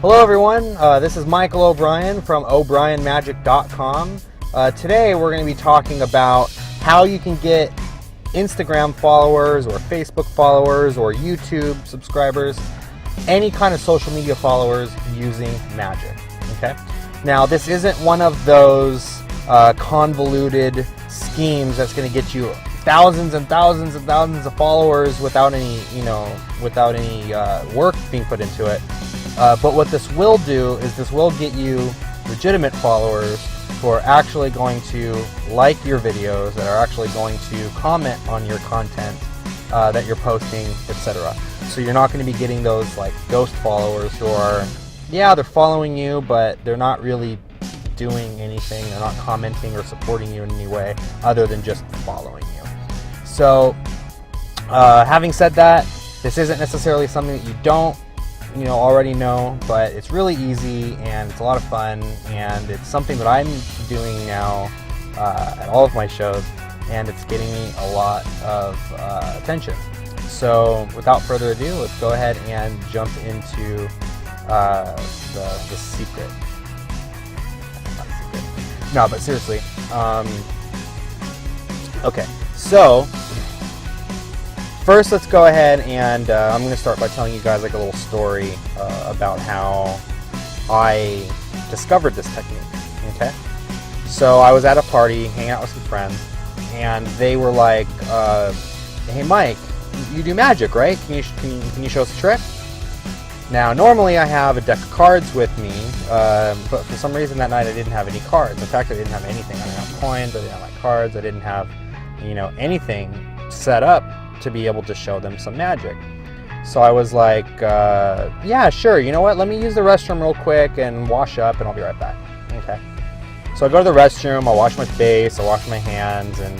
Hello everyone, this is Michael O'Brien from o'brienmagic.com. Today we're going to be talking about how you can get Instagram followers or Facebook followers or YouTube subscribers, any kind of social media followers using magic. Okay. Now this isn't one of those convoluted schemes that's going to get you thousands and thousands and thousands of followers without any, work being put into it. But what this will do is this will get you legitimate followers who are actually going to like your videos, that are actually going to comment on your content that you're posting, etc. So you're not going to be getting those like ghost followers who are, yeah, they're following you, but they're not really doing anything. They're not commenting or supporting you in any way other than just following you. So having said that, this isn't necessarily something that you don't already know, but it's really easy and it's a lot of fun, and it's something that I'm doing now at all of my shows, and it's getting me a lot of attention. So without further ado, let's go ahead and jump into the secret. Not secret. No, but seriously. Okay, so first, let's go ahead and I'm going to start by telling you guys like a little story about how I discovered this technique. Okay, so I was at a party, hanging out with some friends, and they were like, "Hey, Mike, you do magic, right? Can you show us a trick?" Now, normally I have a deck of cards with me, but for some reason that night I didn't have any cards. In fact, I didn't have anything. I didn't have coins. I didn't have my cards. I didn't have, anything set up to be able to show them some magic. So I was like, yeah, sure, you know what, let me use the restroom real quick and wash up and I'll be right back. Okay. So I go to the restroom, I wash my face, I wash my hands, and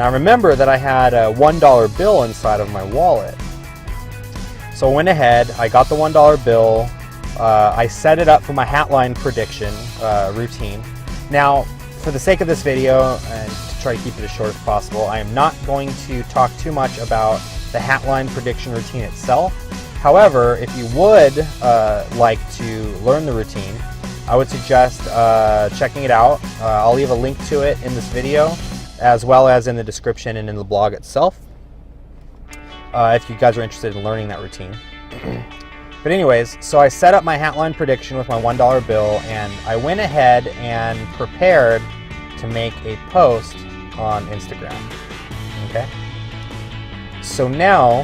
I remember that I had a $1 bill inside of my wallet. So I went ahead, I got the $1 bill, I set it up for my Hatline prediction routine. Now, for the sake of this video, and to try to keep it as short as possible, I am not going to talk too much about the Hatline prediction routine itself. However, if you would like to learn the routine, I would suggest checking it out. I'll leave a link to it in this video, as well as in the description and in the blog itself, if you guys are interested in learning that routine. But anyways, so I set up my Hatline prediction with my $1 bill, and I went ahead and prepared to make a post on Instagram. Okay. So now,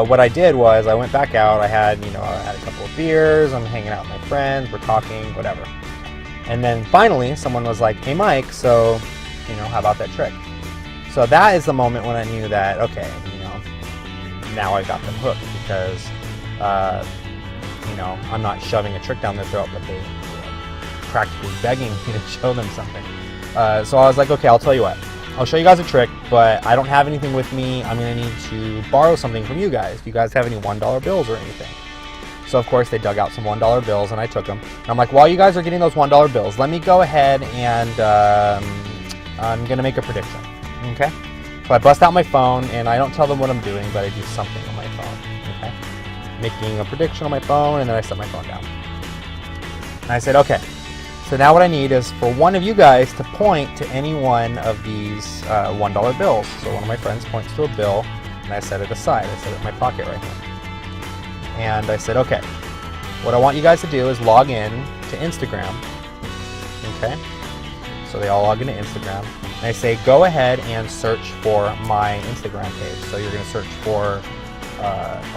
what I did was I went back out. I had a couple of beers. I'm hanging out with my friends. We're talking, whatever. And then finally, someone was like, "Hey, Mike, so how about that trick?" So that is the moment when I knew that, okay, now I got them hooked, because I'm not shoving a trick down their throat, but they're practically begging me to show them something. So I was like, okay, I'll tell you what. I'll show you guys a trick, but I don't have anything with me. I'm going to need to borrow something from you guys. Do you guys have any $1 bills or anything? So of course they dug out some $1 bills and I took them. And I'm like, while you guys are getting those $1 bills, let me go ahead and I'm going to make a prediction. Okay? So I bust out my phone, and I don't tell them what I'm doing, but I do something on my phone. Okay? Making a prediction on my phone, and then I set my phone down. And I said, okay, so now what I need is for one of you guys to point to any one of these $1 bills. So one of my friends points to a bill, and I set it aside. I set it in my pocket right here. And I said, okay, what I want you guys to do is log in to Instagram. Okay? So they all log into Instagram. And I say, go ahead and search for my Instagram page. So you're going to search for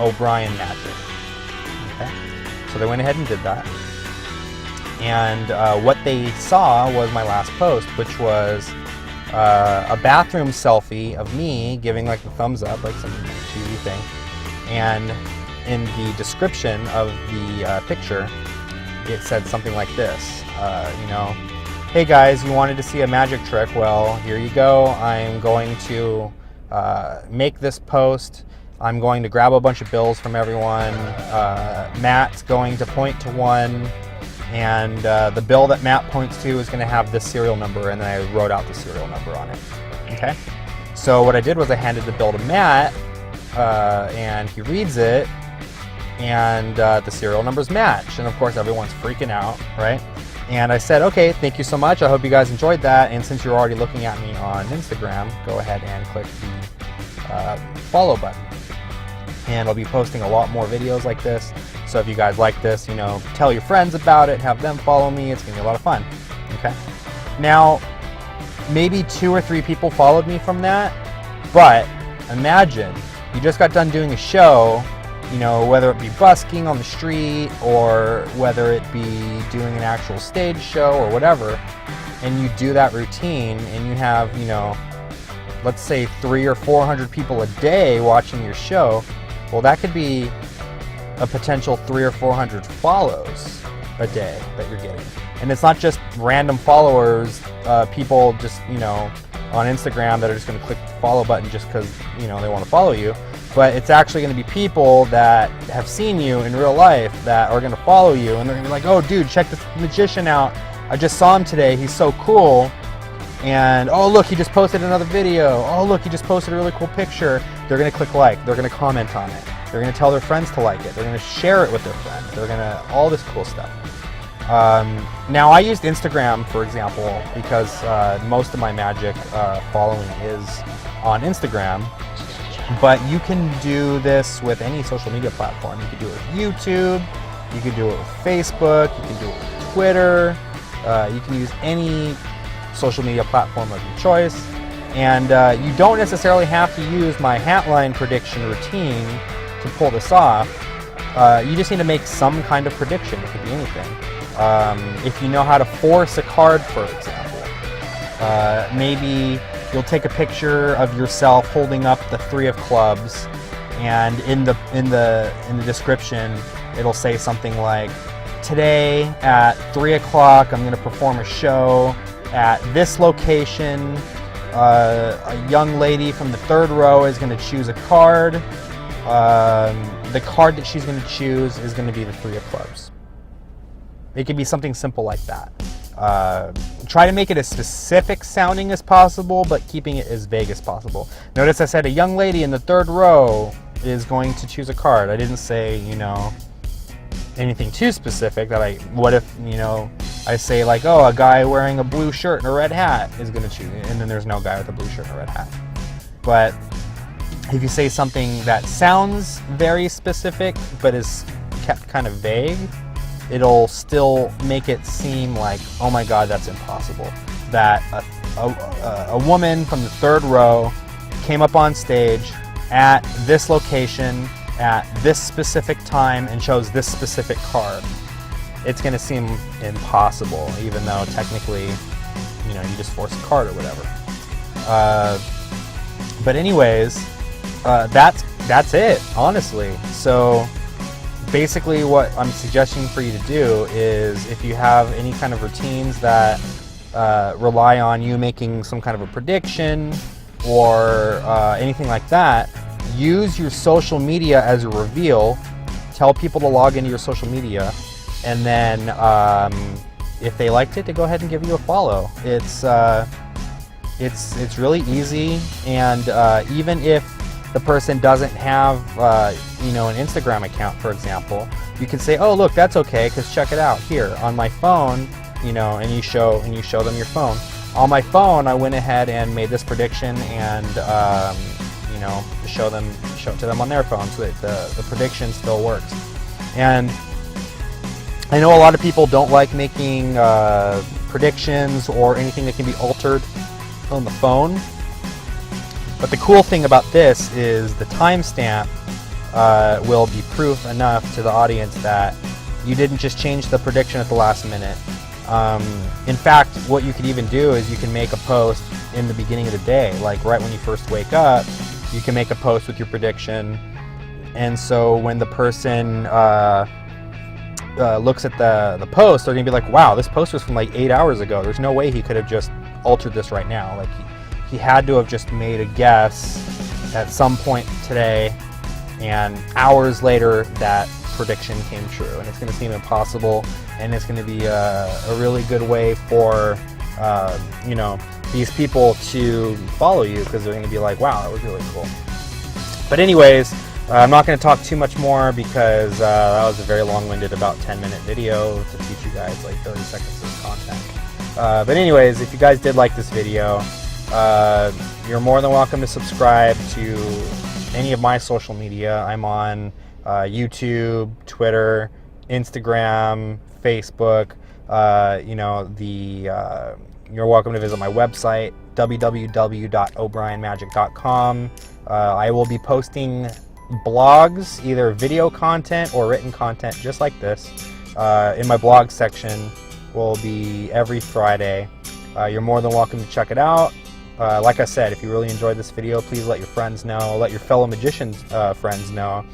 O'Brien Magic. Okay? So they went ahead and did that. And what they saw was my last post, which was a bathroom selfie of me giving like the thumbs up, like some cheesy thing. And in the description of the picture, it said something like this, "Hey guys, you wanted to see a magic trick? Well, here you go. I'm going to make this post. I'm going to grab a bunch of bills from everyone. Matt's going to point to one, and the bill that Matt points to is going to have this serial number," and then I wrote out the serial number on it. Okay? So what I did was I handed the bill to Matt, and he reads it, and the serial numbers match. And of course, everyone's freaking out, right? And I said, okay, thank you so much. I hope you guys enjoyed that. And since you're already looking at me on Instagram, go ahead and click the follow button. And I'll be posting a lot more videos like this. So if you guys like this, tell your friends about it, have them follow me. It's gonna be a lot of fun, okay? Now, maybe 2 or 3 people followed me from that, but imagine you just got done doing a show, whether it be busking on the street or whether it be doing an actual stage show or whatever, and you do that routine and you have, let's say 300 or 400 people a day watching your show. Well, that could be a potential 300 or 400 follows a day that you're getting. And it's not just random followers, people just, on Instagram that are just going to click the follow button just because, they want to follow you. But it's actually going to be people that have seen you in real life that are going to follow you. And they're going to be like, oh, dude, check this magician out. I just saw him today. He's so cool. And, oh, look, he just posted another video. Oh, look, he just posted a really cool picture. They're going to click like. They're going to comment on it. They're going to tell their friends to like it. They're going to share it with their friends. They're going to, all this cool stuff. Now, I used Instagram, for example, because most of my magic following is on Instagram. But you can do this with any social media platform. You can do it with YouTube. You can do it with Facebook. You can do it with Twitter. You can use any social media platform of your choice. And you don't necessarily have to use my Hatline prediction routine to pull this off. You just need to make some kind of prediction. It could be anything. If you know how to force a card, for example, maybe you'll take a picture of yourself holding up the 3 of clubs, and in the description it'll say something like, today at 3 o'clock I'm going to perform a show at this location. A young lady from the 3rd row is going to choose a card. The card that she's going to choose is going to be the 3 of clubs. It could be something simple like that. Try to make it as specific sounding as possible, but keeping it as vague as possible. Notice I said a young lady in the 3rd row is going to choose a card. I didn't say, anything too specific. What if, I say like, oh, a guy wearing a blue shirt and a red hat is going to choose, and then there's no guy with a blue shirt and a red hat. But if you say something that sounds very specific, but is kept kind of vague, it'll still make it seem like, oh my God, that's impossible. That a woman from the 3rd row came up on stage at this location at this specific time and chose this specific card. It's going to seem impossible, even though technically, you just force a card or whatever. But anyways, that's it, honestly. So basically what I'm suggesting for you to do is, if you have any kind of routines that rely on you making some kind of a prediction or anything like that, use your social media as a reveal. Tell people to log into your social media, and then if they liked it, to go ahead and give you a follow. It's really easy, and even if the person doesn't have an Instagram account, for example, you can say, oh, look, that's okay, because check it out here on my phone, and you show them your phone. On my phone, I went ahead and made this prediction, and show it to them on their phone, so that the prediction still works. And I know a lot of people don't like making predictions or anything that can be altered on the phone. But the cool thing about this is the timestamp will be proof enough to the audience that you didn't just change the prediction at the last minute. In fact, what you could even do is you can make a post in the beginning of the day, like right when you first wake up, you can make a post with your prediction. And so when the person looks at the post, they're going to be like, wow, this post was from like 8 hours ago. There's no way he could have just altered this right now. Like he had to have just made a guess at some point today, and hours later that prediction came true. And it's going to seem impossible, and it's going to be a really good way for these people to follow you, because they're going to be like, wow, that was really cool. But anyways, I'm not going to talk too much more because that was a very long-winded, about 10-minute video to teach you guys like 30 seconds of content. But anyways, if you guys did like this video, you're more than welcome to subscribe to any of my social media. I'm on YouTube, Twitter, Instagram, Facebook. You're welcome to visit my website, www.obrienmagic.com. I will be posting blogs, either video content or written content just like this. In my blog section will be every Friday. You're more than welcome to check it out. Like I said, if you really enjoyed this video, please let your friends know, let your fellow magicians friends know.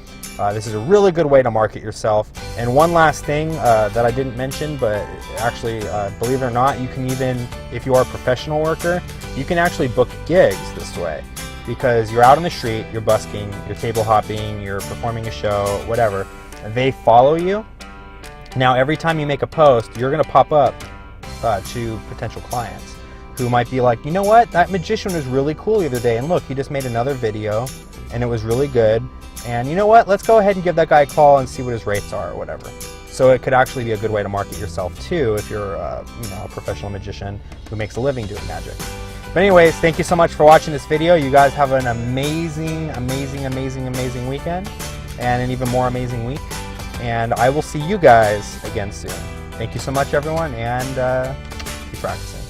This is a really good way to market yourself. And one last thing that I didn't mention, but actually, believe it or not, you can even, if you are a professional worker, you can actually book gigs this way. Because you're out on the street, you're busking, you're table hopping, you're performing a show, whatever. They follow you. Now, every time you make a post, you're going to pop up to potential clients who might be like, you know what, that magician was really cool the other day, and look, he just made another video, and it was really good. And you know what, let's go ahead and give that guy a call and see what his rates are or whatever. So it could actually be a good way to market yourself too if you're a professional magician who makes a living doing magic. But anyways, thank you so much for watching this video. You guys have an amazing, amazing, amazing, amazing weekend and an even more amazing week. And I will see you guys again soon. Thank you so much, everyone, and keep practicing.